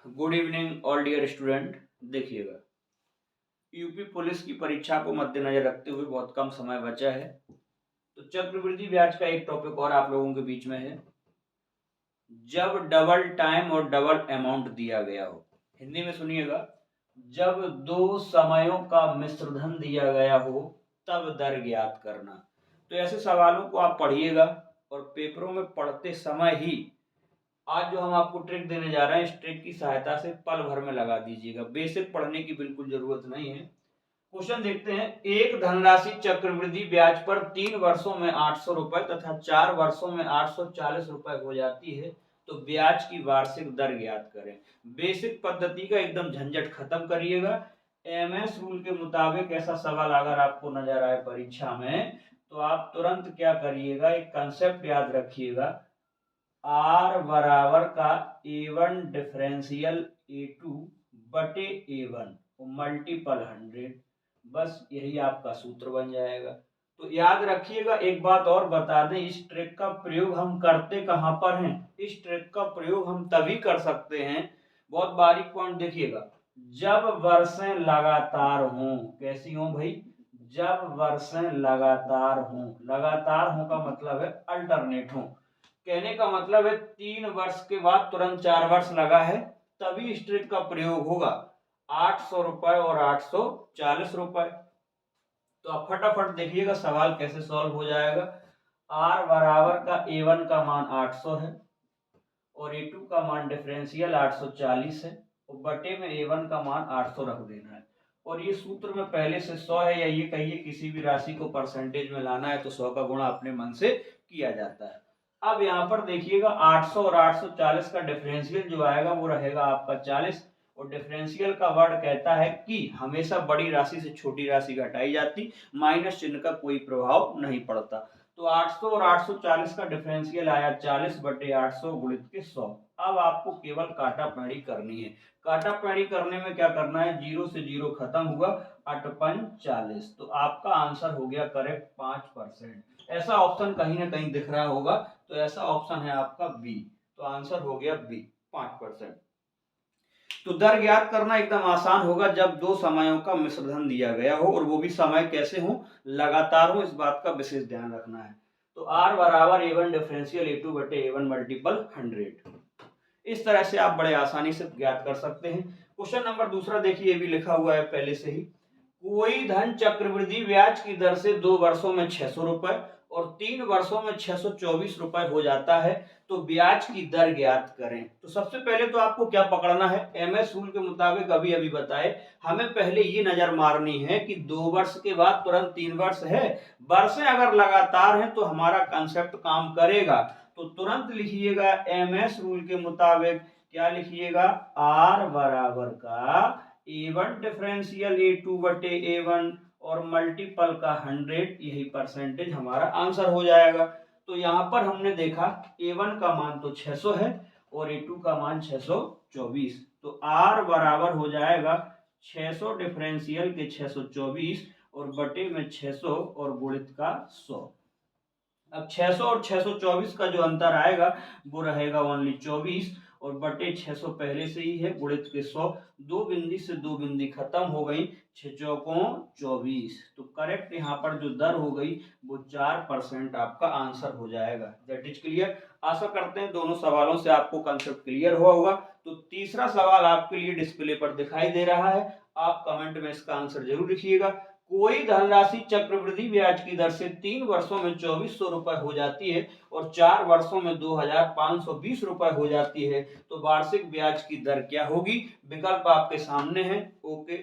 Good evening all dear student. देखिएगा, UP police की परीक्षा को मद्देनजर रखते हुए बहुत कम समय बचा है, तो चक्रवृद्धि ब्याज का एक टॉपिक और आप लोगों के बीच में है। जब डबल टाइम और डबल अमाउंट दिया गया हो, हिंदी में सुनिएगा, जब दो समयों का मिश्रधन दिया गया हो तब दर ज्ञात करना। तो ऐसे सवालों को आप पढ़िएगा और पेपरों में पढ़ते समय ही आज जो हम आपको ट्रिक देने जा रहे हैं, इस ट्रिक की सहायता से पल भर में लगा दीजिएगा। बेसिक पढ़ने की बिल्कुल जरूरत नहीं है। क्वेश्चन देखते हैं। एक धनराशि चक्रवृद्धि ब्याज पर 3 वर्षों में 800 रुपए तथा 4 वर्षों में 840 रुपए हो जाती है, तो ब्याज की वार्षिक दर ज्ञात करें। बेसिक पद्धति का एकदम झंझट खत्म करिएगा। एमएस रूल के मुताबिक ऐसा सवाल अगर आपको नजर आए परीक्षा में, तो आप तुरंत क्या करिएगा, एक कंसेप्ट याद रखिएगा, आर बराबर का A1 डिफरेंशियल A2 बटे A1 मल्टीपल 100। बस यही आपका सूत्र बन जाएगा। तो याद रखिएगा। एक बात और बता दें, इस ट्रिक का प्रयोग हम करते कहां पर हैं? इस ट्रिक का प्रयोग हम तभी कर सकते हैं, बहुत बारीक पॉइंट देखिएगा, जब वर्षें लगातार हों। कैसी हों भाई? जब वर्षें लगातार हों। लगातार हों का मतलब है अल्टरनेट हों। कहने का मतलब है 3 वर्ष के बाद तुरंत 4 वर्ष लगा है, तभी इस ट्रिक का प्रयोग होगा। 800 रुपए और 840 रुपए। तो आप फटाफट देखिएगा सवाल कैसे सॉल्व हो जाएगा। आर बराबर का A1 का मान 800 है और A2 का मान डिफरेंशियल 840 है और बटे में A1 का मान 800 रख देना है। और ये सूत्र में पहले से 100 है, या ये कहिए किसी भी राशि को परसेंटेज में लाना है तो 100 का गुणा अपने मन से किया जाता है। अब यहाँ पर देखिएगा 800 और 840 का डिफरेंशियल जो आएगा वो रहेगा आपका 40, और डिफरेंशियल का वर्ड कहता है कि हमेशा बड़ी राशि से छोटी राशि घटाई जाती, माइनस चिन्ह का कोई प्रभाव नहीं पड़ता। तो 800 और 840 का डिफरेंशियल आया 40 बटे 800 गुणित के 100। अब आपको केवल काटा पैड़ी करनी है। काटा पैड़ी करने में क्या करना है, 0 से 0 खत्म हुआ, 8 40। तो आपका आंसर हो गया करेक्ट 5%। ऐसा ऑप्शन कहीं ना कहीं दिख रहा होगा, तो ऐसा ऑप्शन है आपका बी। तो आंसर हो गया बी, 5%। तो दर ज्ञात करना एकदम आसान होगा जब दो समयों का मिश्रधन दिया गया हो, और वो भी समय कैसे हो, लगातार हो। इस बात का विशेष ध्यान रखना है। तो R बराबर A1 डिफरेंशियल A2 बटे A1 मल्टीपल 100। इस तरह से आप बड़े आसानी से ज्ञात कर सकते हैं। क्वेश्चन नंबर दूसरा देखिए, ये भी लिखा हुआ है पहले से ही। कोई धन चक्रवृद्धि ब्याज की दर से 2 वर्षों में 600 रुपए और 3 वर्षों में 624 रुपए हो जाता है, तो ब्याज की दर ज्ञात करें। तो सबसे पहले तो आपको क्या पकड़ना है, एमएस रूल के मुताबिक अभी अभी बताए, हमें पहले ये नजर मारनी है कि 2 वर्ष के बाद तुरंत 3 वर्ष है। वर्षें अगर लगातार हैं तो हमारा कंसेप्ट काम करेगा। तो तुरंत लिखिएगा एमएस रूल के मुताबिक, क्या लिखिएगा, आर बराबर का A1 डिफरेंशियल A2 बटे A1 और मल्टीपल का 100, यही परसेंटेज हमारा आंसर हो जाएगा। तो यहाँ पर हमने देखा A1 का मान तो 600 है और A2 का मान 624। तो R बराबर हो जाएगा 600 डिफरेंशियल के 624 और बटे में 600 और गुणित का 100। अब 600 और 624 का जो अंतर आएगा वो रहेगा ओनली 24, और बटे 600 पहले से ही है, गुणित के 100। दो बिंदी से दो बिंदी खत्म हो गई, 6 चौकों 24। तो करेक्ट यहाँ पर जो दर हो गई वो 4% आपका आंसर हो जाएगा। That is clear. आशा करते हैं दोनों सवालों से आपको कंसेप्ट क्लियर हुआ होगा। तो तीसरा सवाल आपके लिए डिस्प्ले पर दिखाई दे रहा है, आप कमेंट में इसका आंसर जरूर लिखिएगा। कोई धनराशि चक्रवृद्धि ब्याज की दर से 3 वर्षों में 2400 रुपए हो जाती है और 4 वर्षों में 2520 रुपए हो जाती है, तो वार्षिक ब्याज की दर क्या होगी? विकल्प आपके सामने है। ओके।